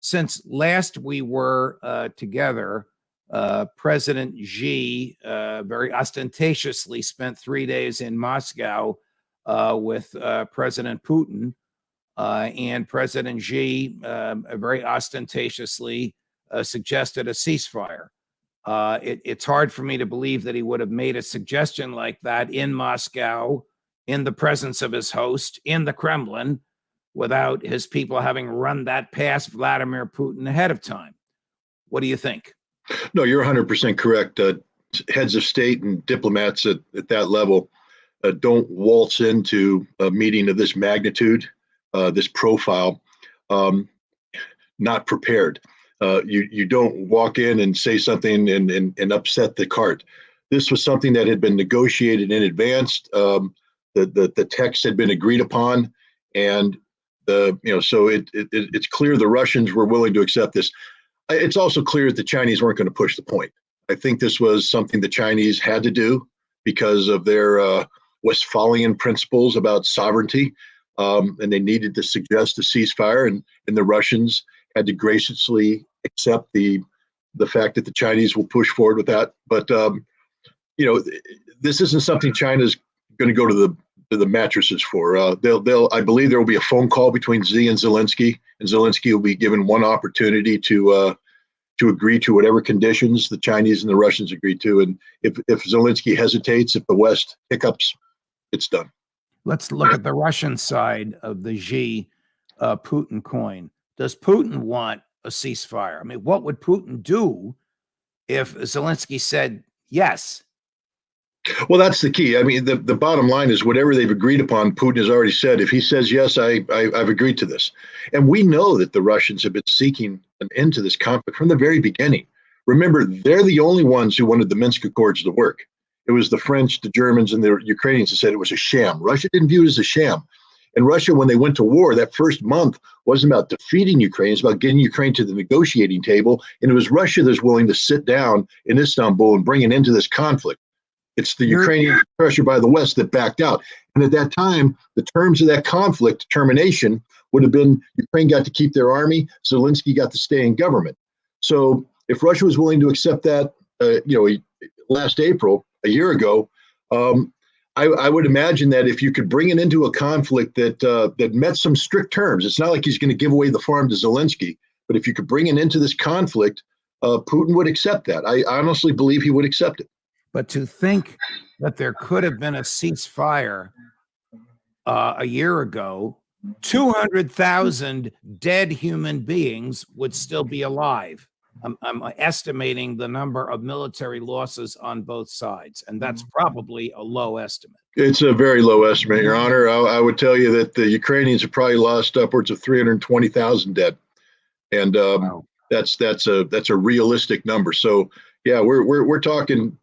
since last we were together, President Xi very ostentatiously spent 3 days in Moscow with President Putin, and President Xi very ostentatiously suggested a ceasefire. It's hard for me to believe that he would have made a suggestion like that in Moscow, in the presence of his host, in the Kremlin, without his people having run that past Vladimir Putin ahead of time. What do you think? No, you're 100% correct. Heads of state and diplomats at that level don't waltz into a meeting of this magnitude, this profile, not prepared. You don't walk in and say something and upset the cart. This was something that had been negotiated in advance. The text had been agreed upon, and so it's clear the Russians were willing to accept this. It's also clear that the Chinese weren't going to push the point. I think this was something the Chinese had to do because of their Westphalian principles about sovereignty, and they needed to suggest a ceasefire, and the Russians had to graciously accept the fact that the Chinese will push forward with that. But this isn't something China's going to go to the mattresses for. I believe there will be a phone call between Xi and Zelensky will be given one opportunity to agree to whatever conditions the Chinese and the Russians agree to. And if Zelensky hesitates, if the West hiccups, it's done. Let's look at the Russian side of the Xi Putin coin. Does Putin want a ceasefire? I mean, what would Putin do if Zelensky said yes? Well, that's the key. I mean, the bottom line is whatever they've agreed upon, Putin has already said, if he says, yes, I've agreed to this. And we know that the Russians have been seeking an end to this conflict from the very beginning. Remember, they're the only ones who wanted the Minsk Accords to work. It was the French, the Germans, and the Ukrainians who said it was a sham. Russia didn't view it as a sham. And Russia, when they went to war, that first month wasn't about defeating Ukraine. It's about getting Ukraine to the negotiating table. And it was Russia that's willing to sit down in Istanbul and bring an end to this conflict. It's the Ukrainian pressure by the West that backed out. And at that time, the terms of that conflict termination would have been Ukraine got to keep their army, Zelensky got to stay in government. So if Russia was willing to accept that, last April, a year ago, I would imagine that if you could bring it into a conflict that met some strict terms, it's not like he's going to give away the farm to Zelensky, but if you could bring it into this conflict, Putin would accept that. I honestly believe he would accept it. But to think that there could have been a ceasefire a year ago, 200,000 dead human beings would still be alive. I'm estimating the number of military losses on both sides, and that's probably a low estimate. It's a very low estimate, Your Honor. I would tell you that the Ukrainians have probably lost upwards of 320,000 dead, and wow. That's a realistic number. So yeah, we're talking,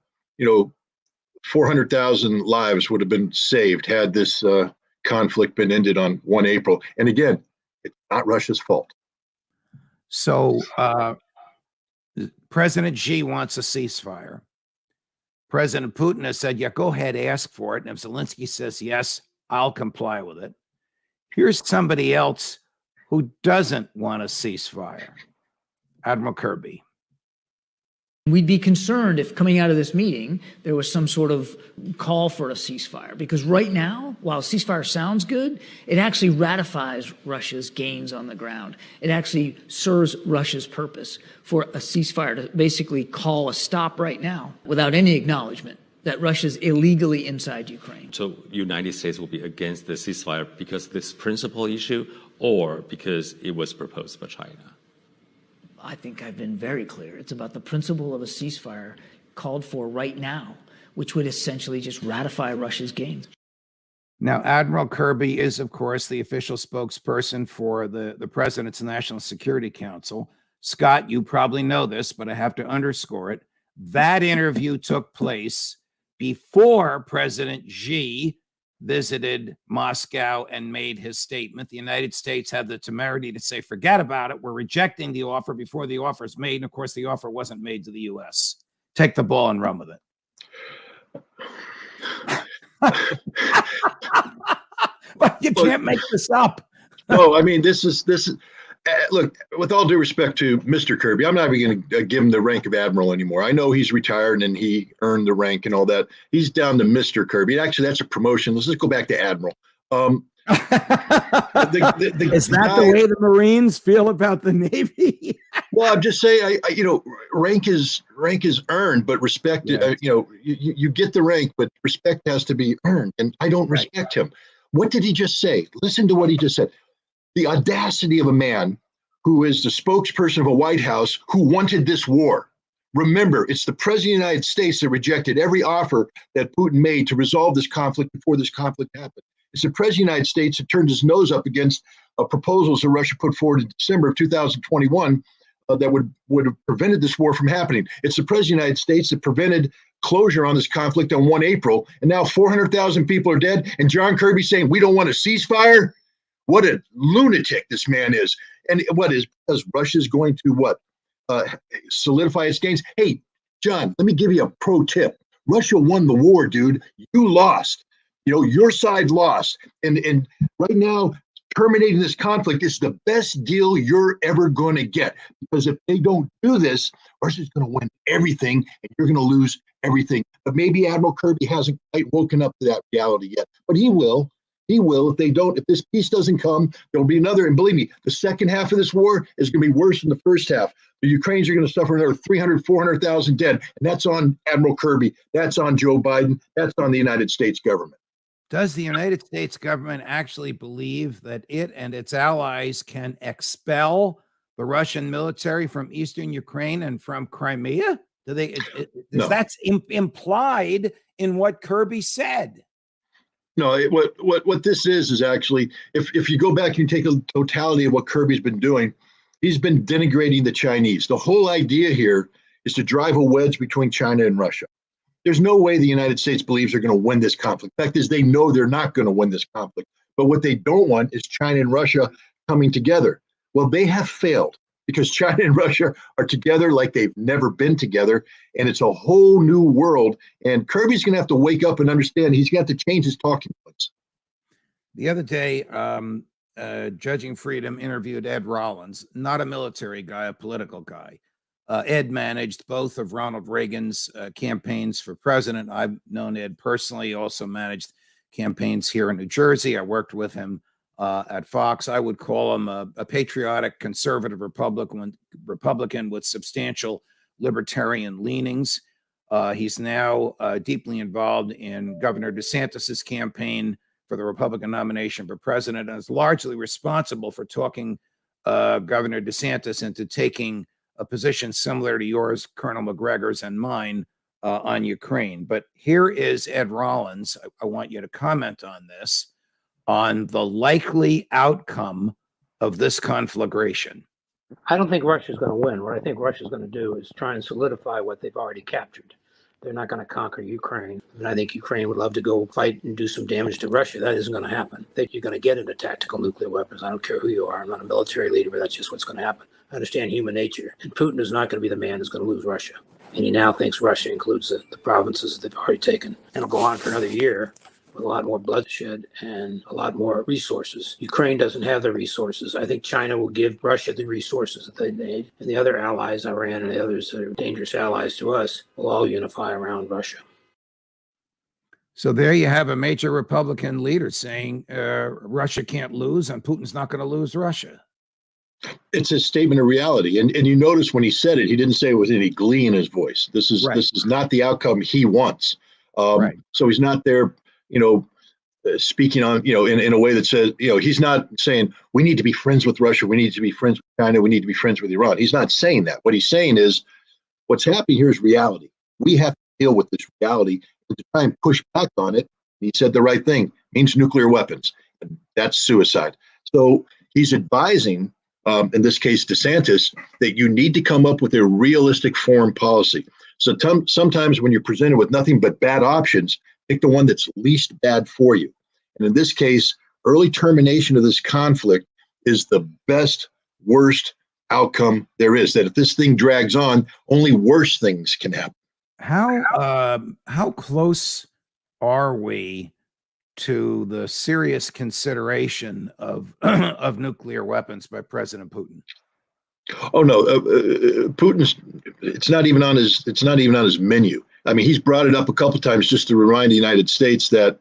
400,000 lives would have been saved had this conflict been ended on 1 April. And again, it's not Russia's fault. So President Xi wants a ceasefire. President Putin has said, yeah, go ahead, ask for it. And if Zelensky says, yes, I'll comply with it. Here's somebody else who doesn't want a ceasefire. Admiral Kirby. We'd be concerned if coming out of this meeting, there was some sort of call for a ceasefire. Because right now, while a ceasefire sounds good, it actually ratifies Russia's gains on the ground. It actually serves Russia's purpose for a ceasefire to basically call a stop right now without any acknowledgement that Russia's illegally inside Ukraine. So United States will be against the ceasefire because of this principal issue or because it was proposed by China? I think I've been very clear. It's about the principle of a ceasefire called for right now, which would essentially just ratify Russia's gains. Now, Admiral Kirby is, of course, the official spokesperson for the President's National Security Council. Scott, you probably know this, but I have to underscore it. That interview took place before President Xi visited Moscow and made his statement. The United States had the temerity to say, forget about it. We're rejecting the offer before the offer is made. And of course, the offer wasn't made to the U.S. Take the ball and run with it. But you can't make this up. No, I mean, this is look, with all due respect to Mr. Kirby, I'm not even going to give him the rank of admiral anymore. I know he's retired and he earned the rank and all that. He's down to Mr. Kirby. Actually, that's a promotion. Let's just go back to admiral. Is that the way the Marines feel about the Navy? Well, I'm just saying, rank is earned, but respect. Yes. You get the rank, but respect has to be earned, and I don't respect him. What did he just say? Listen to what he just said. The audacity of a man who is the spokesperson of a White House who wanted this war. Remember, it's the President of the United States that rejected every offer that Putin made to resolve this conflict before this conflict happened. It's the President of the United States that turned his nose up against proposals that Russia put forward in December of 2021 that would have prevented this war from happening. It's the President of the United States that prevented closure on this conflict on 1 April, and now 400,000 people are dead, and John Kirby saying we don't want a ceasefire? What a lunatic this man is. And what is, because Russia's going to solidify its gains? Hey, John, let me give you a pro tip. Russia won the war, dude. You lost. Your side lost. And right now, terminating this conflict is the best deal you're ever going to get. Because if they don't do this, Russia's going to win everything and you're going to lose everything. But maybe Admiral Kirby hasn't quite woken up to that reality yet. But he will. He will. If this peace doesn't come, there'll be another. And believe me, the second half of this war is going to be worse than the first half. The Ukrainians are going to suffer another 300, 400,000 dead. And that's on Admiral Kirby. That's on Joe Biden. That's on the United States government. Does the United States government actually believe that it and its allies can expel the Russian military from eastern Ukraine and from Crimea? Do they? No. That's implied in what Kirby said. No, what this is actually, if you go back and take a totality of what Kirby's been doing, he's been denigrating the Chinese. The whole idea here is to drive a wedge between China and Russia. There's no way the United States believes they're going to win this conflict. The fact is, they know they're not going to win this conflict. But what they don't want is China and Russia coming together. Well, they have failed because China and Russia are together like they've never been together. And it's a whole new world. And Kirby's going to have to wake up and understand he's got to change his talking points. The other day, Judging Freedom interviewed Ed Rollins, not a military guy, a political guy. Ed managed both of Ronald Reagan's campaigns for president. I've known Ed personally, also managed campaigns here in New Jersey. I worked with him at Fox. I would call him a patriotic conservative Republican with substantial libertarian leanings. He's now deeply involved in Governor DeSantis's campaign for the Republican nomination for president and is largely responsible for talking Governor DeSantis into taking a position similar to yours, Colonel McGregor's, and mine on Ukraine. But here is Ed Rollins. I want you to comment on this, on the likely outcome of this conflagration. I don't think Russia's going to win. What I think Russia's going to do is try and solidify what they've already captured. They're not going to conquer Ukraine. And I think Ukraine would love to go fight and do some damage to Russia. That isn't going to happen. I think you're going to get into tactical nuclear weapons. I don't care who you are. I'm not a military leader, but that's just what's going to happen. I understand human nature. And Putin is not going to be the man who's going to lose Russia. And he now thinks Russia includes the provinces that they've already taken. And it'll go on for another year with a lot more bloodshed and a lot more resources. Ukraine doesn't have the resources. I think China will give Russia the resources that they need. And the other allies, Iran and the others that are dangerous allies to us, will all unify around Russia. So there you have a major Republican leader saying Russia can't lose and Putin's not going to lose Russia. It's a statement of reality. And you notice when he said it, he didn't say it with any glee in his voice. This is not the outcome he wants. So he's not there, speaking on, in a way that says, he's not saying we need to be friends with Russia. We need to be friends with China. We need to be friends with Iran. He's not saying that. What he's saying is what's happening here is reality. We have to deal with this reality and to try and push back on it. He said the right thing, means nuclear weapons. And that's suicide. So he's advising, in this case, DeSantis, that you need to come up with a realistic foreign policy. So sometimes when you're presented with nothing but bad options, pick the one that's least bad for you. And in this case, early termination of this conflict is the best, worst outcome there is. That if this thing drags on, only worse things can happen. How close are we to the serious consideration of of nuclear weapons by President Putin? Oh no, Putin's. It's not even on his. It's not even on his menu. I mean, he's brought it up a couple times just to remind the United States that,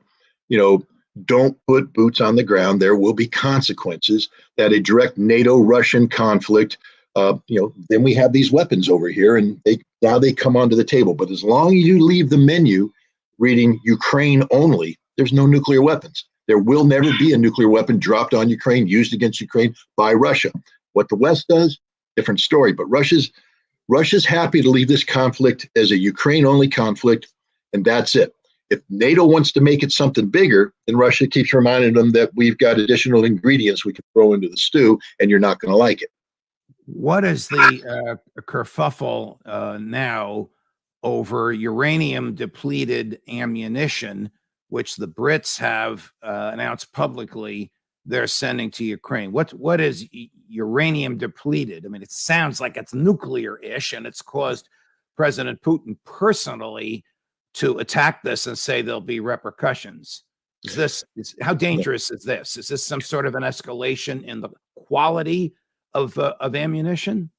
you know, don't put boots on the ground. There will be consequences. That a direct NATO-Russian conflict. Then we have these weapons over here, and they come onto the table. But as long as you leave the menu reading Ukraine only, there's no nuclear weapons. There will never be a nuclear weapon dropped on Ukraine, used against Ukraine by Russia. What the West does, different story. But Russia's happy to leave this conflict as a Ukraine-only conflict, and that's it. If NATO wants to make it something bigger, then Russia keeps reminding them that we've got additional ingredients we can throw into the stew, and you're not going to like it. What is the kerfuffle now over uranium-depleted ammunition, which the Brits have announced publicly they're sending to Ukraine? What is uranium depleted? I mean, it sounds like it's nuclear-ish, and it's caused President Putin personally to attack this and say there'll be repercussions. How dangerous is this? Is this some sort of an escalation in the quality of ammunition?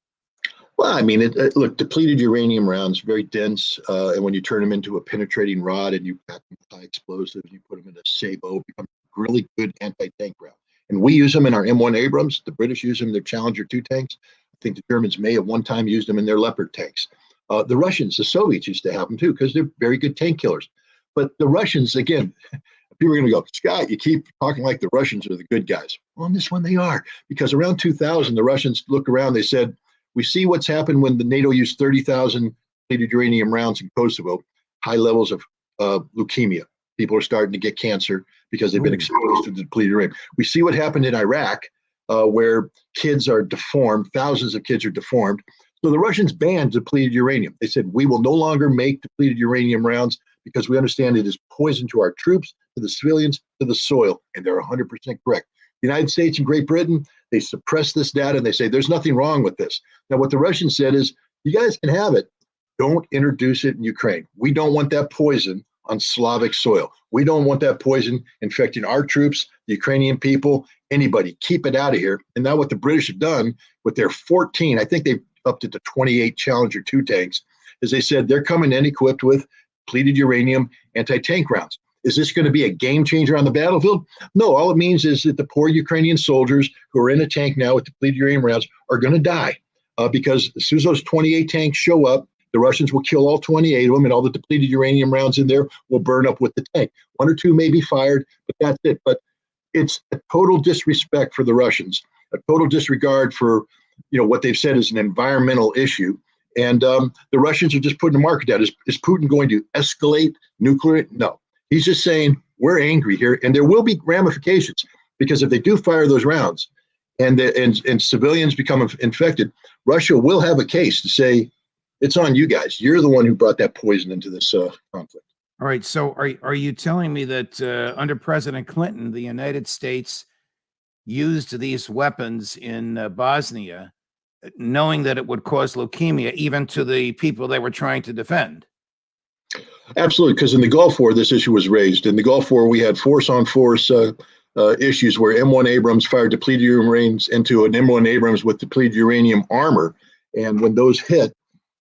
Well, I mean, look, depleted uranium rounds, very dense, and when you turn them into a penetrating rod and you pack them with high explosives, you put them in a sabot, become really good anti-tank round. And we use them in our M1 Abrams. The British use them in their Challenger 2 tanks. I think the Germans may have one time used them in their Leopard tanks. The Russians, the Soviets used to have them too, because they're very good tank killers. But the Russians, again, people are going to go, Scott, you keep talking like the Russians are the good guys. Well, on this one, they are. Because around 2000, the Russians looked around, they said, we see what's happened when the NATO used 30,000 depleted uranium rounds in Kosovo, high levels of leukemia. People are starting to get cancer because they've been exposed to depleted uranium. We see what happened in Iraq, where kids are deformed, thousands of kids are deformed. So the Russians banned depleted uranium. They said, we will no longer make depleted uranium rounds because we understand it is poison to our troops, to the civilians, to the soil. And they're 100% correct. The United States and Great Britain, they suppress this data and they say, there's nothing wrong with this. Now, what the Russians said is, you guys can have it. Don't introduce it in Ukraine. We don't want that poison on Slavic soil. We don't want that poison infecting our troops, the Ukrainian people, anybody. Keep it out of here. And now what the British have done with their 14, I think they've upped it to 28 Challenger 2 tanks, is they said they're coming in equipped with depleted uranium anti-tank rounds. Is this going to be a game changer on the battlefield? No, all it means is that the poor Ukrainian soldiers who are in a tank now with depleted uranium rounds are going to die because as soon as those 28 tanks show up, the Russians will kill all 28 of them, and all the depleted uranium rounds in there will burn up with the tank. One or two may be fired, but that's it. But it's a total disrespect for the Russians, a total disregard for what they've said is an environmental issue. And the Russians are just putting a market down. Is Putin going to escalate nuclear? No. He's just saying, we're angry here, and there will be ramifications, because if they do fire those rounds and civilians become infected, Russia will have a case to say, it's on you guys. You're the one who brought that poison into this conflict. All right. So are you telling me that under President Clinton, the United States used these weapons in Bosnia, knowing that it would cause leukemia even to the people they were trying to defend? Absolutely, because in the Gulf War, this issue was raised. In the Gulf War, we had force-on-force issues where M1 Abrams fired depleted uranium rounds into an M1 Abrams with depleted uranium armor. And when those hit,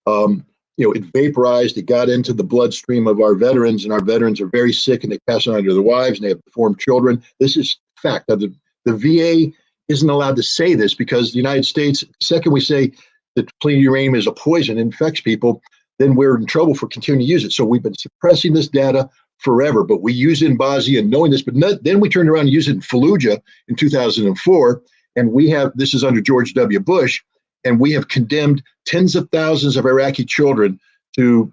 it vaporized, it got into the bloodstream of our veterans, and our veterans are very sick, and they pass it on to their wives, and they have deformed children. This is fact. Now, the VA isn't allowed to say this because the United States, the second we say that depleted uranium is a poison, infects people, then we're in trouble for continuing to use it. So we've been suppressing this data forever, but we use it in Bosnia knowing this, but then we turned around and used it in Fallujah in 2004, and this is under George W. Bush, and we have condemned tens of thousands of Iraqi children to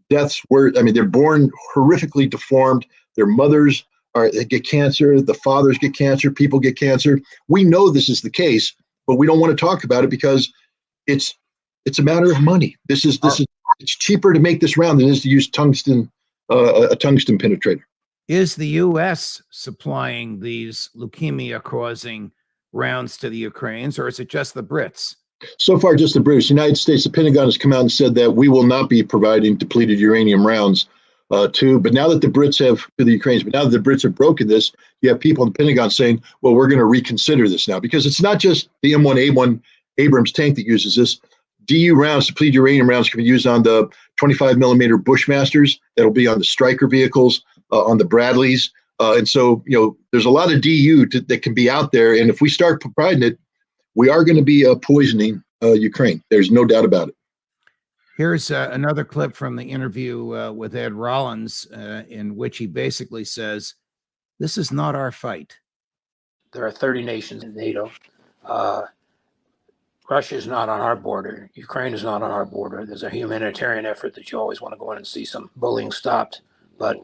deaths where, they're born horrifically deformed. Their mothers they get cancer, the fathers get cancer, people get cancer. We know this is the case, but we don't want to talk about it because it's a matter of money. It's cheaper to make this round than it is to use tungsten, a tungsten penetrator. Is the U.S. supplying these leukemia-causing rounds to the Ukrainians, or is it just the Brits? So far, just the British. The United States, the Pentagon has come out and said that we will not be providing depleted uranium rounds too. But now that the Brits have to the Ukrainians, but now that the Brits have broken this, you have people in the Pentagon saying, "Well, we're going to reconsider this now," because it's not just the M1A1 Abrams tank that uses this. DU rounds, depleted uranium rounds, can be used on the 25 millimeter Bushmasters. That'll be on the Stryker vehicles, on the Bradleys, and so there's a lot of DU that can be out there. And if we start providing it, we are going to be poisoning Ukraine. There's no doubt about it. Here's another clip from the interview with Ed Rollins, in which he basically says, "This is not our fight." There are 30 nations in NATO. Russia is not on our border. Ukraine is not on our border. There's a humanitarian effort that you always want to go in and see some bullying stopped, but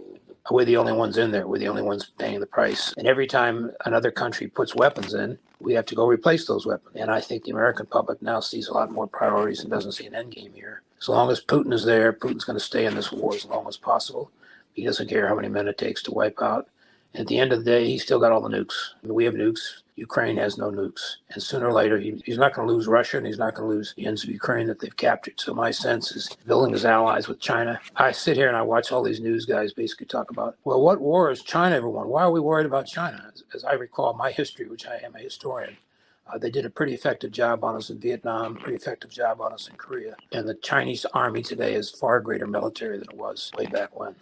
we're the only ones in there. We're the only ones paying the price. And every time another country puts weapons in, we have to go replace those weapons. And I think the American public now sees a lot more priorities and doesn't see an end game here. As long as Putin is there, Putin's going to stay in this war as long as possible. He doesn't care how many men it takes to wipe out. And at the end of the day, he's still got all the nukes. I mean, we have nukes. Ukraine has no nukes. And sooner or later, he's not going to lose Russia, and he's not going to lose the ends of Ukraine that they've captured. So my sense is building his allies with China. I sit here and I watch all these news guys basically talk about, well, what war has China ever won? Why are we worried about China? As I recall my history, which I am a historian, they did a pretty effective job on us in Vietnam, pretty effective job on us in Korea. And the Chinese army today is far greater military than it was way back when.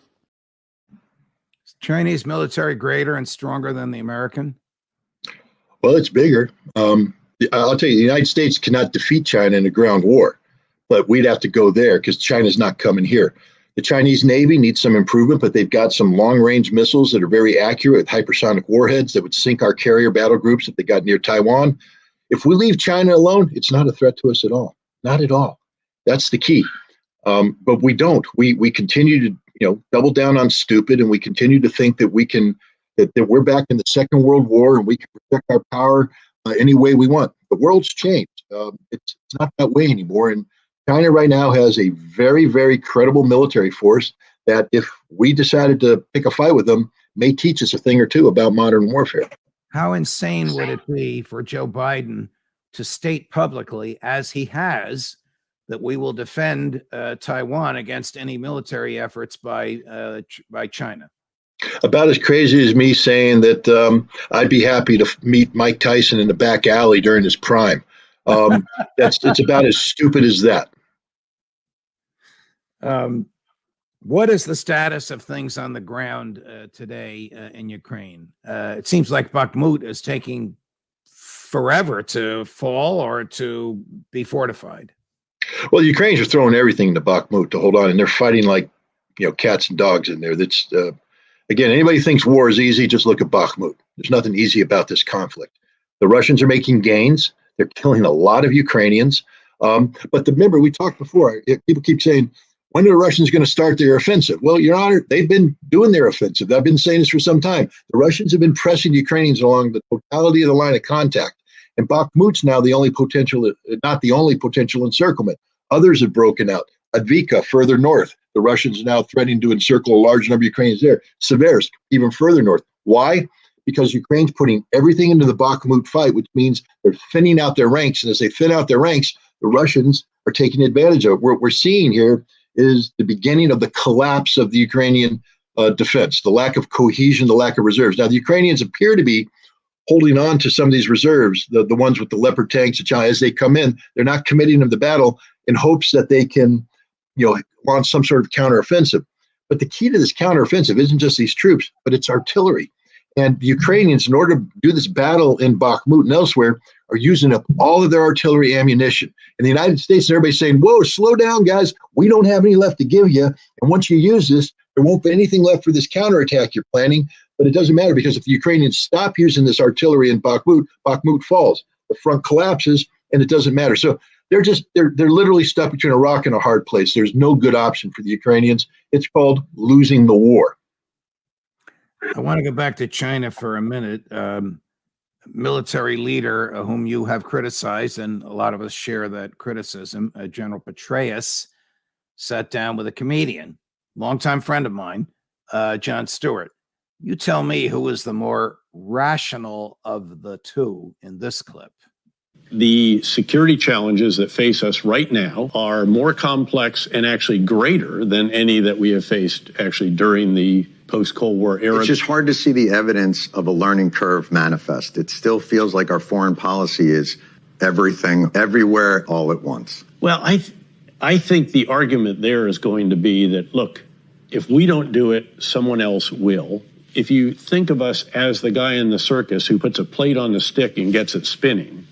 Chinese military greater and stronger than the American? Well, it's bigger. I'll tell you, the United States cannot defeat China in a ground war, but we'd have to go there because China's not coming here. The Chinese Navy needs some improvement, but they've got some long-range missiles that are very accurate with hypersonic warheads that would sink our carrier battle groups if they got near Taiwan. If we leave China alone, it's not a threat to us at all. Not at all. That's the key. But we don't. We continue to double down on stupid, and we continue to think that we can that we're back in the Second World War and we can protect our power any way we want. The world's changed. It's not that way anymore. And China right now has a very, very credible military force that if we decided to pick a fight with them, may teach us a thing or two about modern warfare. How insane would it be for Joe Biden to state publicly, as he has, that we will defend Taiwan against any military efforts by China? About as crazy as me saying that I'd be happy to meet Mike Tyson in the back alley during his prime. It's about as stupid as that. What is the status of things on the ground today in Ukraine? It seems like Bakhmut is taking forever to fall or to be fortified. Well, the Ukrainians are throwing everything into Bakhmut to hold on, and they're fighting like cats and dogs in there. That's again, anybody thinks war is easy, just look at Bakhmut. There's nothing easy about this conflict. The Russians are making gains. They're killing a lot of Ukrainians. But remember, we talked before. People keep saying, when are the Russians going to start their offensive? Well, Your Honor, they've been doing their offensive. I've been saying this for some time. The Russians have been pressing the Ukrainians along the totality of the line of contact. And Bakhmut's now the only potential, not the only potential encirclement. Others have broken out. Advika, further north. The Russians are now threatening to encircle a large number of Ukrainians there. Seversk, even further north. Why? Because Ukraine's putting everything into the Bakhmut fight, which means they're thinning out their ranks. And as they thin out their ranks, the Russians are taking advantage of it. What we're seeing here is the beginning of the collapse of the Ukrainian defense, the lack of cohesion, the lack of reserves. Now, the Ukrainians appear to be holding on to some of these reserves, the ones with the Leopard tanks, as they come in. They're not committing them to battle in hopes that they can, launch some sort of counteroffensive. But the key to this counteroffensive isn't just these troops, but it's artillery. And the Ukrainians, in order to do this battle in Bakhmut and elsewhere, are using up all of their artillery ammunition. And the United States and everybody's saying, whoa, slow down, guys. We don't have any left to give you. And once you use this, there won't be anything left for this counterattack you're planning. But it doesn't matter, because if the Ukrainians stop using this artillery in Bakhmut, Bakhmut falls. The front collapses, and it doesn't matter. So they're literally stuck between a rock and a hard place. There's no good option for the Ukrainians. It's called losing the war. I want to go back to China for a minute. Military leader whom you have criticized, and a lot of us share that criticism, General Petraeus, sat down with a comedian, longtime friend of mine, Jon Stewart. You tell me who is the more rational of the two in this clip. The security challenges that face us right now are more complex and actually greater than any that we have faced actually during the post-Cold War era. It's just hard to see the evidence of a learning curve manifest. It still feels like our foreign policy is everything, everywhere, all at once. Well, I think the argument there is going to be that, look, if we don't do it, someone else will. If you think of us as the guy in the circus who puts a plate on the stick and gets it spinning,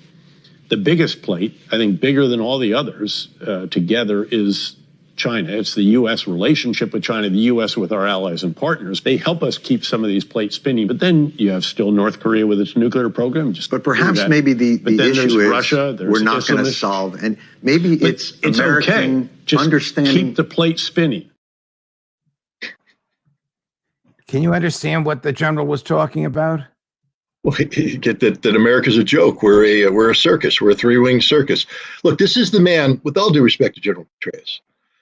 the biggest plate, I think bigger than all the others together, is China. It's the U.S. relationship with China, the U.S. with our allies and partners. They help us keep some of these plates spinning. But then you have still North Korea with its nuclear program. But perhaps maybe the issue is Russia, we're not going to solve. And maybe it's American okay. Just understanding. Keep the plate spinning. Can you understand what the general was talking about? Well, you get that America's a joke. We're a circus. We're a three-winged circus. Look, this is the man, with all due respect to General Petraeus,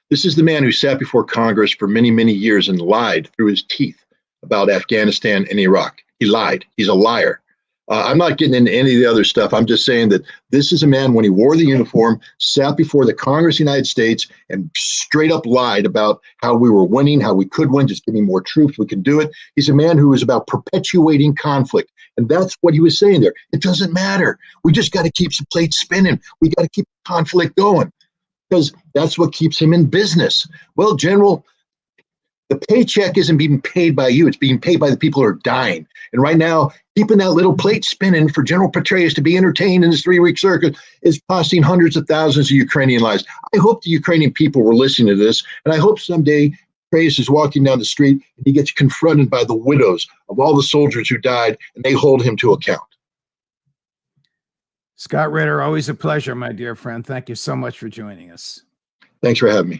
this is the man who sat before Congress for many, many years and lied through his teeth about Afghanistan and Iraq. He lied. He's a liar. I'm not getting into any of the other stuff. I'm just saying that this is a man, when he wore the uniform, sat before the Congress of the United States and straight up lied about how we were winning, how we could win, just give me more troops, we can do it. He's a man who is about perpetuating conflict. And that's what he was saying there. It doesn't matter. We just got to keep the plate spinning. We got to keep conflict going because that's what keeps him in business. Well, General, the paycheck isn't being paid by you. It's being paid by the people who are dying. And right now, keeping that little plate spinning for General Petraeus to be entertained in this 3-week circuit is costing hundreds of thousands of Ukrainian lives. I hope the Ukrainian people were listening to this, and I hope someday Petraeus is walking down the street and he gets confronted by the widows of all the soldiers who died, and they hold him to account. Scott Ritter, always a pleasure, my dear friend. Thank you so much for joining us. Thanks for having me.